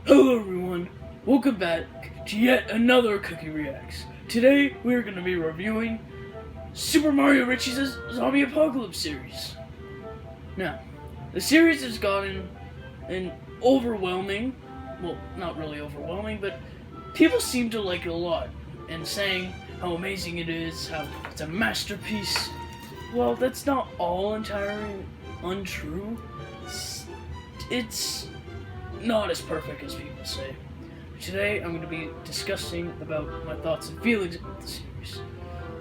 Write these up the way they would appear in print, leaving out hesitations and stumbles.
Hello everyone, welcome back to yet another Cookie Reacts. Today we're going to be reviewing SuperMarioRichie's Zombie Apocalypse series. Now, the series has gotten an overwhelming, well, not really overwhelming, but people seem to like it a lot, and saying how amazing it is, how it's a masterpiece. Well, that's not all entirely untrue. It's not as perfect as people say. Today I'm going to be discussing about my thoughts and feelings about the series.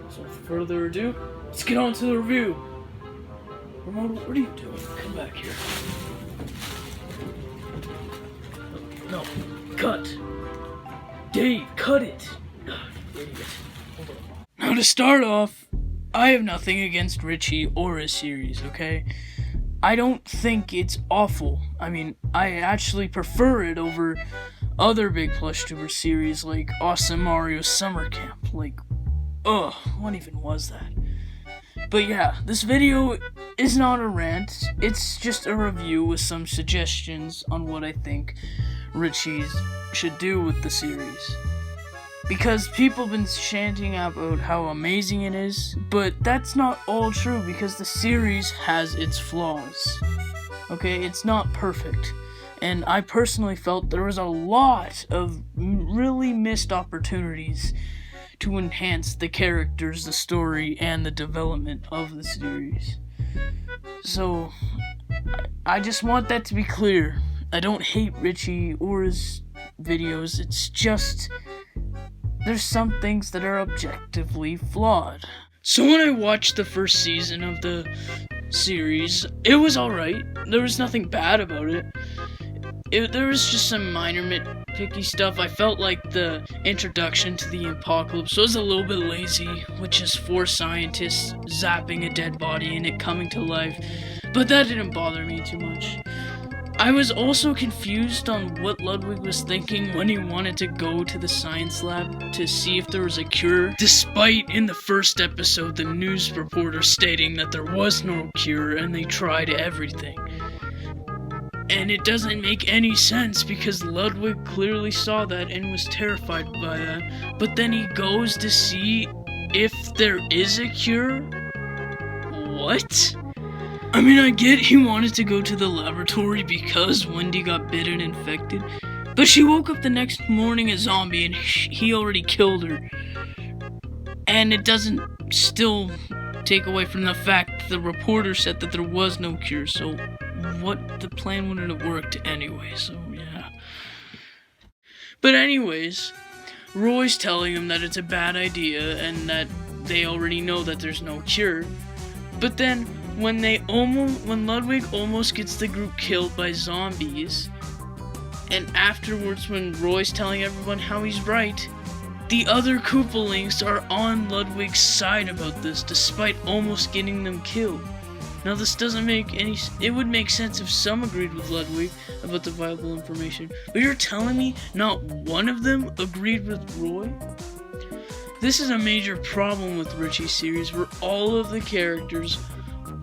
So without further ado, let's get on to the review. Ramona, what are you doing? Come back here. No, cut. Dave, cut it. Idiot. Hold on. Now to start off, I have nothing against Richie or his series, okay? I don't think it's awful. I mean, I actually prefer it over other big PlushTuber series like Awesome Mario Summer Camp. Like, ugh, what even was that? But yeah, this video is not a rant. It's just a review with some suggestions on what I think Richie should do with the series. Because people have been chanting about how amazing it is, but that's not all true because the series has its flaws. Okay, it's not perfect. And I personally felt there was a lot of really missed opportunities to enhance the characters, the story, and the development of the series. So, I just want that to be clear. I don't hate Richie or his videos, it's just there's some things that are objectively flawed. So when I watched the first season of the series, it was alright. There was nothing bad about it. There was just some minor nitpicky stuff. I felt like the introduction to the apocalypse was a little bit lazy, with just 4 scientists zapping a dead body and it coming to life, but that didn't bother me too much. I was also confused on what Ludwig was thinking when he wanted to go to the science lab to see if there was a cure, despite in the first episode the news reporter stating that there was no cure and they tried everything. And it doesn't make any sense because Ludwig clearly saw that and was terrified by that, but then he goes to see if there is a cure? What? I mean, I get he wanted to go to the laboratory because Wendy got bitten and infected, but she woke up the next morning a zombie and he already killed her. And it doesn't still take away from the fact that the reporter said that there was no cure, so what the plan wouldn't have worked anyway, so yeah. But anyways, Roy's telling him that it's a bad idea and that they already know that there's no cure, but then when Ludwig almost gets the group killed by zombies, and afterwards when Roy's telling everyone how he's right, the other Koopalings are on Ludwig's side about this, despite almost getting them killed. Now this doesn't make any it would make sense if some agreed with Ludwig about the viable information, but you're telling me not one of them agreed with Roy? This is a major problem with Richie's series, where all of the characters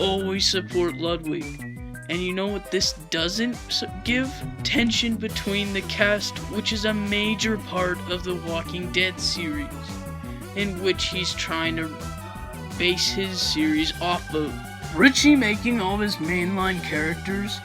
always support Ludwig. And you know what this doesn't give? Tension between the cast, which is a major part of the Walking Dead series, in which he's trying to base his series off of. Richie making all of his mainline characters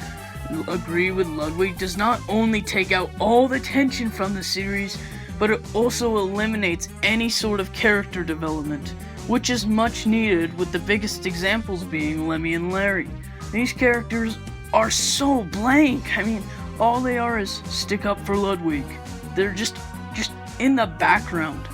agree with Ludwig does not only take out all the tension from the series, but it also eliminates any sort of character development, which is much needed, with the biggest examples being Lemmy and Larry. These characters are so blank. I mean, all they are is stick up for Ludwig. They're just in the background.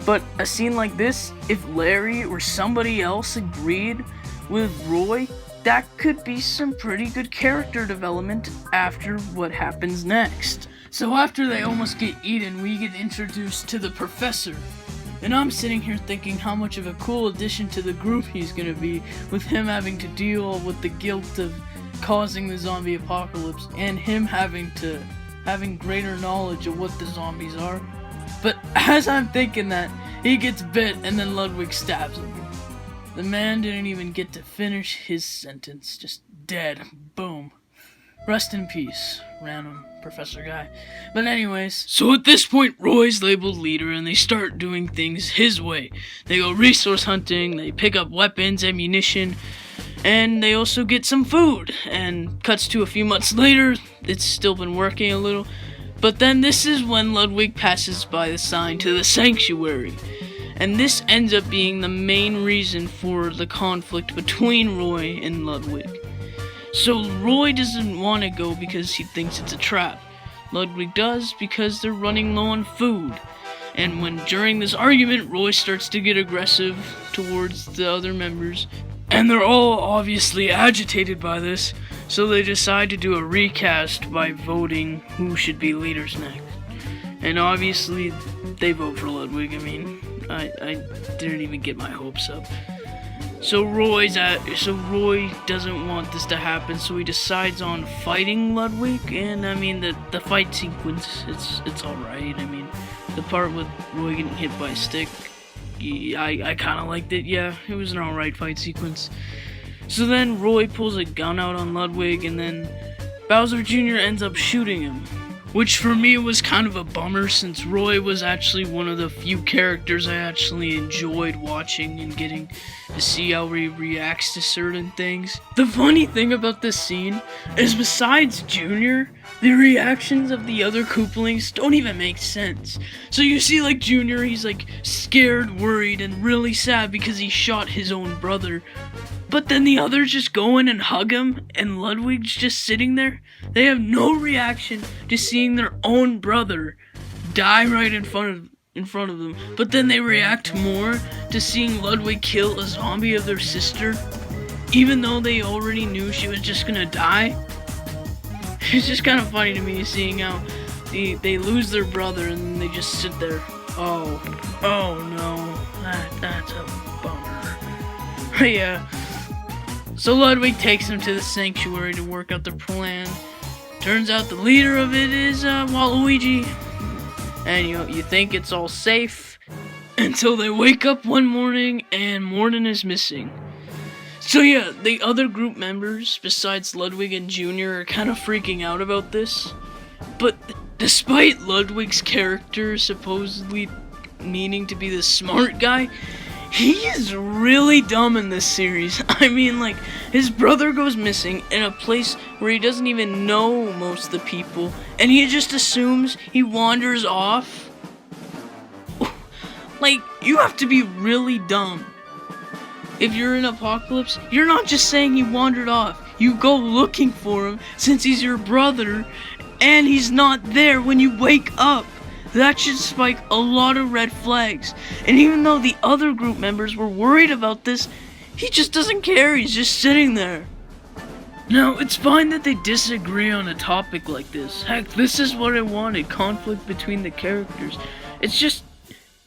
But a scene like this, if Larry or somebody else agreed with Roy, that could be some pretty good character development after what happens next. So after they almost get eaten, we get introduced to the professor. And I'm sitting here thinking how much of a cool addition to the group he's gonna be, with him having to deal with the guilt of causing the zombie apocalypse, and him having greater knowledge of what the zombies are. But as I'm thinking that, he gets bit and then Ludwig stabs him. The man didn't even get to finish his sentence, just dead. Boom. Rest in peace, random professor guy. But anyways, so at this point, Roy's labeled leader, and they start doing things his way. They go resource hunting, they pick up weapons, ammunition, and they also get some food. And cuts to a few months later, it's still been working a little. But then this is when Ludwig passes by the sign to the sanctuary. And this ends up being the main reason for the conflict between Roy and Ludwig. So Roy doesn't want to go because he thinks it's a trap. Ludwig does because they're running low on food. And when during this argument, Roy starts to get aggressive towards the other members. And they're all obviously agitated by this. So they decide to do a recast by voting who should be leaders next. And obviously they vote for Ludwig. I mean, I didn't even get my hopes up. So Roy doesn't want this to happen, so he decides on fighting Ludwig. And I mean, the fight sequence, it's alright. I mean, the part with Roy getting hit by a stick, I kind of liked it. Yeah, it was an alright fight sequence. So then Roy pulls a gun out on Ludwig, and then Bowser Jr. ends up shooting him. Which for me was kind of a bummer, since Roy was actually one of the few characters I actually enjoyed watching and getting to see how he reacts to certain things. The funny thing about this scene is, besides Junior, the reactions of the other Koopalings don't even make sense. So you see like Junior, he's like scared, worried, and really sad because he shot his own brother. But then the others just go in and hug him, and Ludwig's just sitting there. They have no reaction to seeing their own brother die right in front of them. But then they react more to seeing Ludwig kill a zombie of their sister, even though they already knew she was just gonna die. It's just kind of funny to me seeing how they lose their brother and then they just sit there. Oh no, that's a bummer. Yeah. So Ludwig takes them to the sanctuary to work out their plan. Turns out the leader of it is Waluigi. And you think it's all safe until they wake up one morning and Morden is missing. So yeah, the other group members besides Ludwig and Junior are kind of freaking out about this. But despite Ludwig's character supposedly meaning to be the smart guy, he is really dumb in this series. I mean, like, his brother goes missing in a place where he doesn't even know most of the people, and he just assumes he wanders off. Like, you have to be really dumb. If you're in Apocalypse, you're not just saying he wandered off. You go looking for him since he's your brother, and he's not there when you wake up. That should spike a lot of red flags. And even though the other group members were worried about this, he just doesn't care. He's just sitting there. Now, it's fine that they disagree on a topic like this. Heck, this is what I wanted, conflict between the characters. It just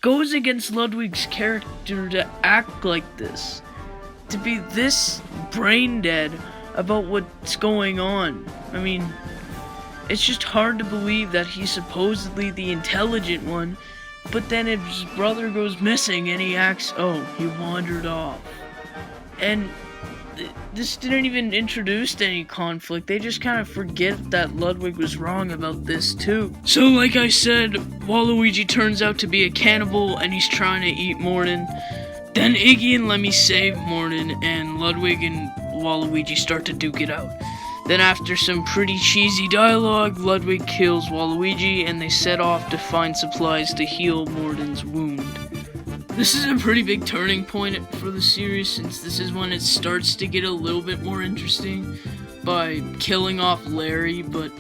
goes against Ludwig's character to act like this. To be this brain dead about what's going on. I mean, it's just hard to believe that he's supposedly the intelligent one, but then if his brother goes missing and he acts, oh, he wandered off. And this didn't even introduce any conflict. They just kind of forget that Ludwig was wrong about this too. So like I said, Waluigi turns out to be a cannibal and he's trying to eat Morden. Then Iggy and Lemmy save Morden, and Ludwig and Waluigi start to duke it out. Then after some pretty cheesy dialogue, Ludwig kills Waluigi and they set off to find supplies to heal Morden's wound. This is a pretty big turning point for the series, since this is when it starts to get a little bit more interesting by killing off Larry, but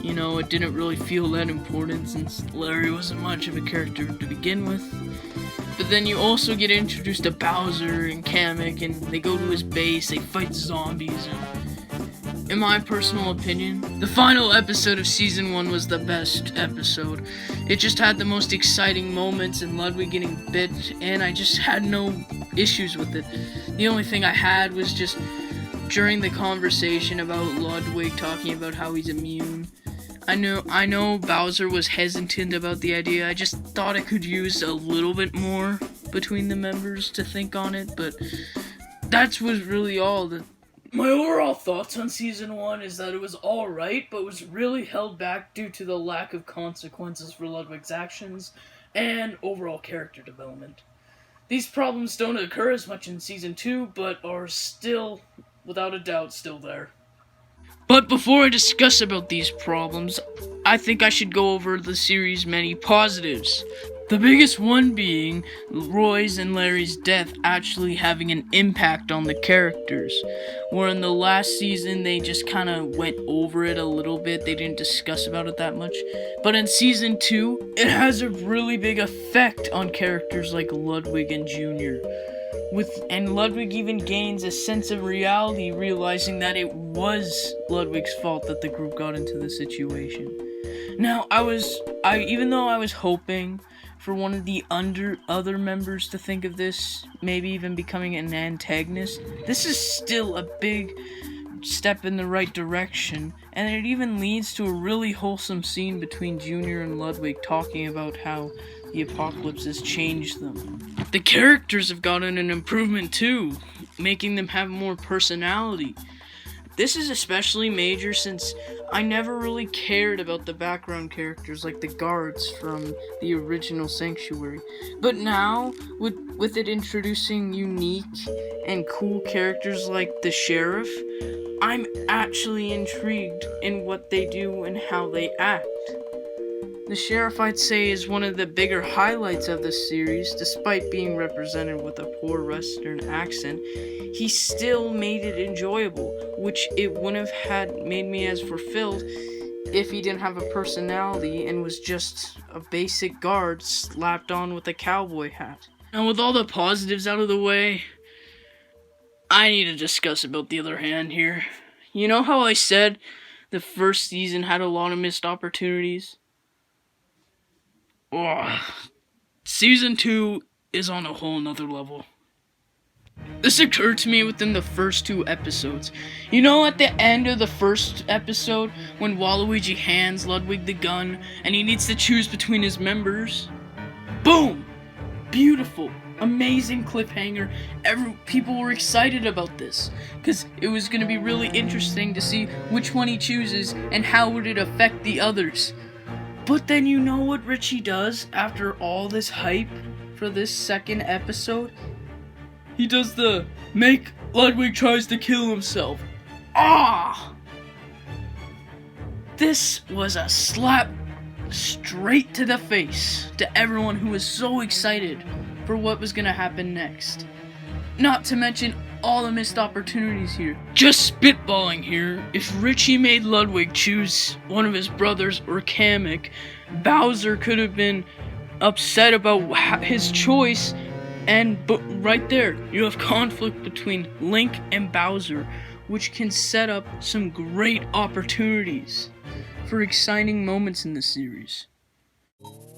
you know, it didn't really feel that important since Larry wasn't much of a character to begin with. But then you also get introduced to Bowser and Kamek, and they go to his base, they fight zombies, and in my personal opinion, the final episode of Season 1 was the best episode. It just had the most exciting moments and Ludwig getting bit, and I just had no issues with it. The only thing I had was just during the conversation about Ludwig talking about how he's immune. I know Bowser was hesitant about the idea. I just thought it could use a little bit more between the members to think on it, but that was really all. My overall thoughts on Season 1 is that it was alright, but was really held back due to the lack of consequences for Ludwig's actions and overall character development. These problems don't occur as much in Season 2, but are still, without a doubt, still there. But before I discuss about these problems, I think I should go over the series' many positives. The biggest one being Roy's and Larry's death actually having an impact on the characters. Where in the last season they just kind of went over it a little bit, they didn't discuss about it that much. But in Season 2, it has a really big effect on characters like Ludwig and Junior. And Ludwig even gains a sense of reality, realizing that it was Ludwig's fault that the group got into the situation. Now, even though I was hoping for one of the other members to think of this, maybe even becoming an antagonist, this is still a big step in the right direction, and it even leads to a really wholesome scene between Junior and Ludwig talking about how the apocalypse has changed them. The characters have gotten an improvement too, making them have more personality. This is especially major since I never really cared about the background characters like the guards from the original Sanctuary. But now, with it introducing unique and cool characters like the sheriff, I'm actually intrigued in what they do and how they act. The sheriff, I'd say, is one of the bigger highlights of this series. Despite being represented with a poor Western accent, he still made it enjoyable, which it wouldn't have made me as fulfilled if he didn't have a personality and was just a basic guard slapped on with a cowboy hat. Now, with all the positives out of the way, I need to discuss about the other hand here. You know how I said the first season had a lot of missed opportunities? Oh, Season 2 is on a whole nother level. This occurred to me within the first 2 episodes. You know, at the end of the first episode, when Waluigi hands Ludwig the gun, and he needs to choose between his members? Boom! Beautiful, amazing cliffhanger. People were excited about this, because it was going to be really interesting to see which one he chooses, and how would it affect the others. But then you know what Richie does after all this hype for this second episode? He does the make Ludwig tries to kill himself. Ah! This was a slap straight to the face to everyone who was so excited for what was going to happen next. Not to mention all the missed opportunities here. Just spitballing here, if Richie made Ludwig choose one of his brothers or Kamek, Bowser could have been upset about his choice, but right there, you have conflict between Link and Bowser, which can set up some great opportunities for exciting moments in the series.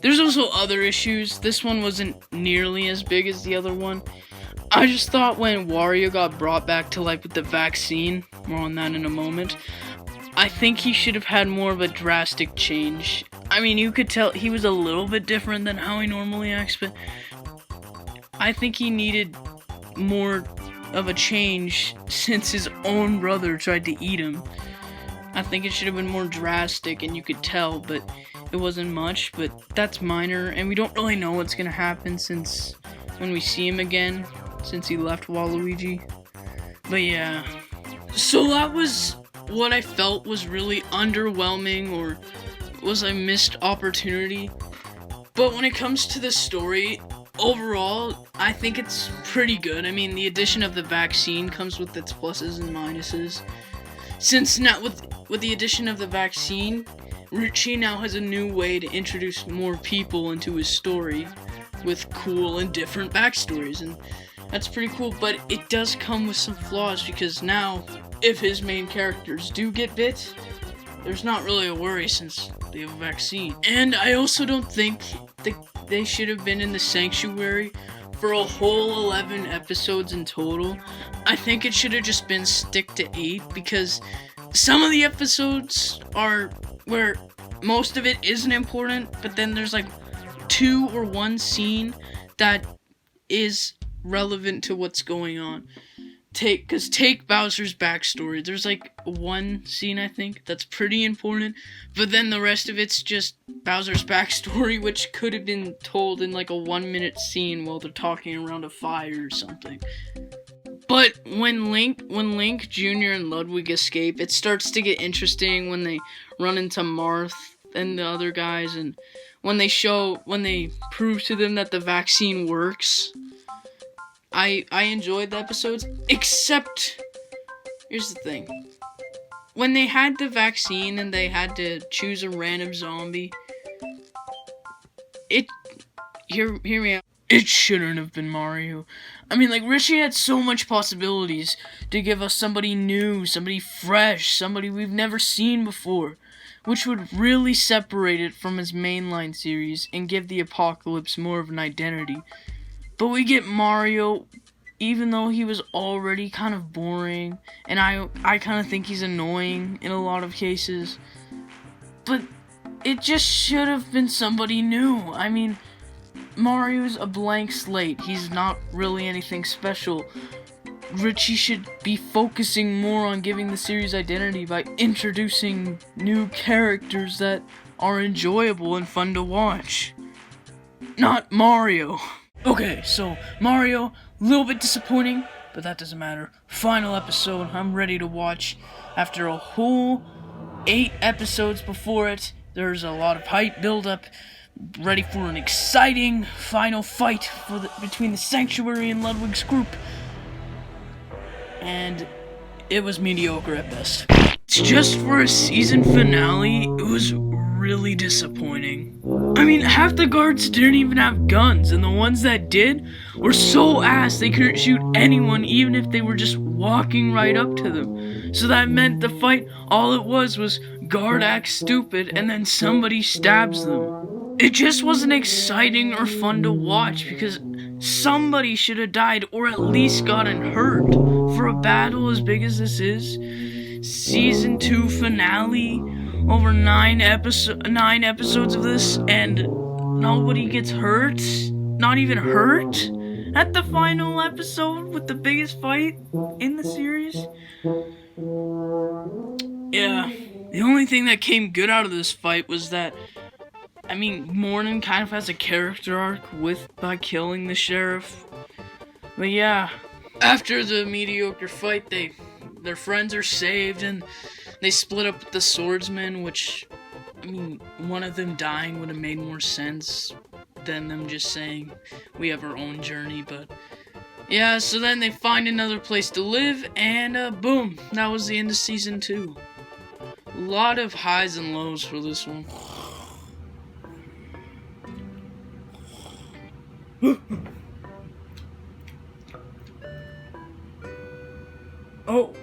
There's also other issues. This one wasn't nearly as big as the other one. I just thought when Wario got brought back to life with the vaccine, more on that in a moment, I think he should have had more of a drastic change. I mean, you could tell he was a little bit different than how he normally acts, but I think he needed more of a change since his own brother tried to eat him. I think it should have been more drastic, and you could tell, but it wasn't much, but that's minor, and we don't really know what's gonna happen since when we see him again, since he left Waluigi. But yeah, so that was what I felt was really underwhelming, or was a missed opportunity. But when it comes to the story, overall, I think it's pretty good. I mean, the addition of the vaccine comes with its pluses and minuses. Since now, with the addition of the vaccine, Richie now has a new way to introduce more people into his story with cool and different backstories, and that's pretty cool. But it does come with some flaws, because now, if his main characters do get bit, there's not really a worry since they have a vaccine. And I also don't think they should have been in the Sanctuary for a whole 11 episodes in total. I think it should have just been stick to 8, because some of the episodes are where most of it isn't important, but then there's like 2 or 1 scene that is relevant to what's going on. take Bowser's backstory. There's like one scene, I think, that's pretty important, but then the rest of it's just Bowser's backstory, which could have been told in like a 1-minute scene while they're talking around a fire or something. But when Link Jr. and Ludwig escape, it starts to get interesting when they run into Marth and the other guys, and when they prove to them that the vaccine works. I enjoyed the episodes, except, here's the thing. When they had the vaccine and they had to choose a random zombie, hear me out. It shouldn't have been Mario. I mean, like, Richie had so much possibilities to give us somebody new, somebody fresh, somebody we've never seen before, which would really separate it from his mainline series and give the Apocalypse more of an identity. But we get Mario, even though he was already kind of boring, and I kind of think he's annoying in a lot of cases. But it just should have been somebody new. I mean, Mario's a blank slate. He's not really anything special. Richie should be focusing more on giving the series identity by introducing new characters that are enjoyable and fun to watch. Not Mario. Okay, so Mario, a little bit disappointing, but that doesn't matter. Final episode, I'm ready to watch. After a whole 8 episodes before it, there's a lot of hype build-up, ready for an exciting final fight between the Sanctuary and Ludwig's group. And it was mediocre at best. Just for a season finale, it was really disappointing. I mean, half the guards didn't even have guns, and the ones that did were so ass they couldn't shoot anyone even if they were just walking right up to them. So that meant the fight, all it was guard acts stupid and then somebody stabs them. It just wasn't exciting or fun to watch because somebody should have died or at least gotten hurt. For a battle as big as this is, season 2 finale, over 9 episodes of this, and nobody gets hurt, not even hurt, at the final episode with the biggest fight in the series. Yeah, the only thing that came good out of this fight was that, I mean, Mornon kind of has a character arc by killing the sheriff. But yeah, after the mediocre fight, their friends are saved and they split up with the swordsman, which, I mean, one of them dying would have made more sense than them just saying, we have our own journey, but yeah, so then they find another place to live, and boom, that was the end of season 2. A lot of highs and lows for this one. Oh,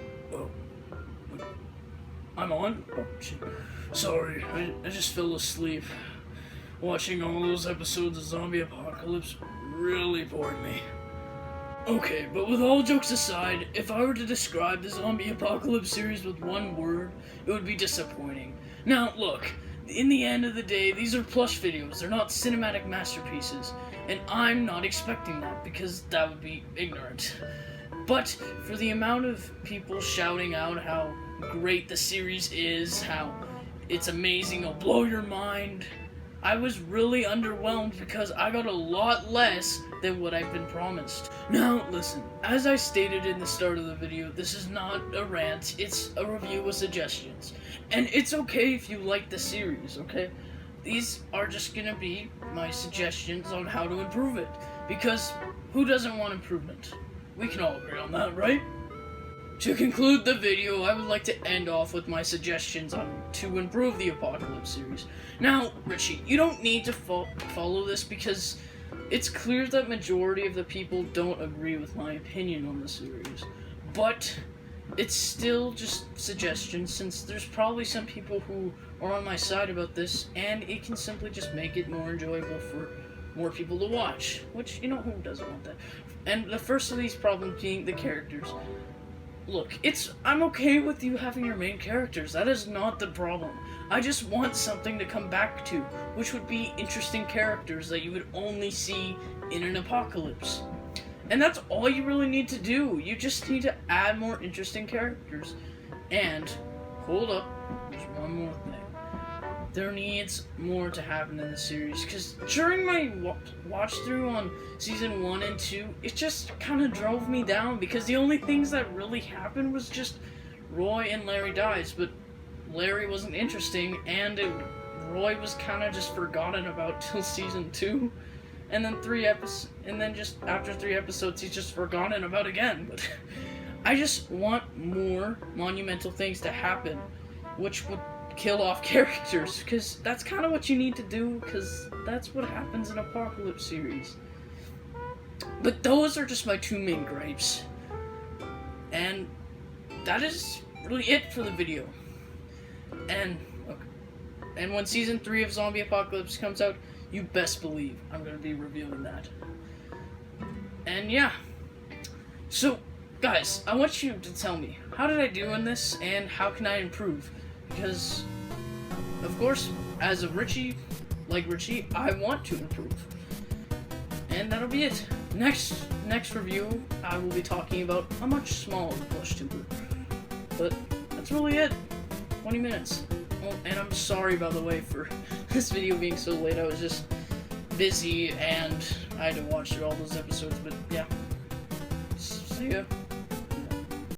I'm on? Oh, shit. Sorry, I just fell asleep. Watching all those episodes of Zombie Apocalypse really bored me. Okay, but with all jokes aside, if I were to describe the Zombie Apocalypse series with one word, it would be disappointing. Now, look, in the end of the day, these are plush videos, they're not cinematic masterpieces, and I'm not expecting that because that would be ignorant. But for the amount of people shouting out how great the series is, how it's amazing, it'll blow your mind, I was really underwhelmed because I got a lot less than what I've been promised. Now, listen, as I stated in the start of the video, this is not a rant, it's a review with suggestions. And it's okay if you like the series, okay? These are just gonna be my suggestions on how to improve it. Because who doesn't want improvement? We can all agree on that, right? To conclude the video, I would like to end off with my suggestions on to improve the Apocalypse series. Now, Richie, you don't need to follow this because it's clear that majority of the people don't agree with my opinion on the series. But it's still just suggestions since there's probably some people who are on my side about this and it can simply just make it more enjoyable for more people to watch. Which, you know, who doesn't want that? And the first of these problems being the characters. Look, I'm okay with you having your main characters, that is not the problem. I just want something to come back to, which would be interesting characters that you would only see in an apocalypse. And that's all you really need to do. You just need to add more interesting characters. And, hold up, there's one more thing. There needs more to happen in the series, because during my watch through on season 1 and 2, it just kind of drove me down, because the only things that really happened was just Roy and Larry dies, but Larry wasn't interesting, and Roy was kind of just forgotten about till season 2, and then just after 3 episodes, he's just forgotten about again. But I just want more monumental things to happen, which would kill off characters, because that's kind of what you need to do, because that's what happens in Apocalypse series. But those are just my 2 main gripes, and that is really it for the video. And when season 3 of Zombie Apocalypse comes out, you best believe I'm going to be reviewing that. And yeah, so guys, I want you to tell me, how did I do in this, and how can I improve? Because, of course, as a Richie, I want to improve. And that'll be it. Next review, I will be talking about a much smaller plush tuber. But that's really it. 20 minutes. Oh, and I'm sorry, by the way, for this video being so late. I was just busy, and I had to watch through all those episodes. But yeah, see ya.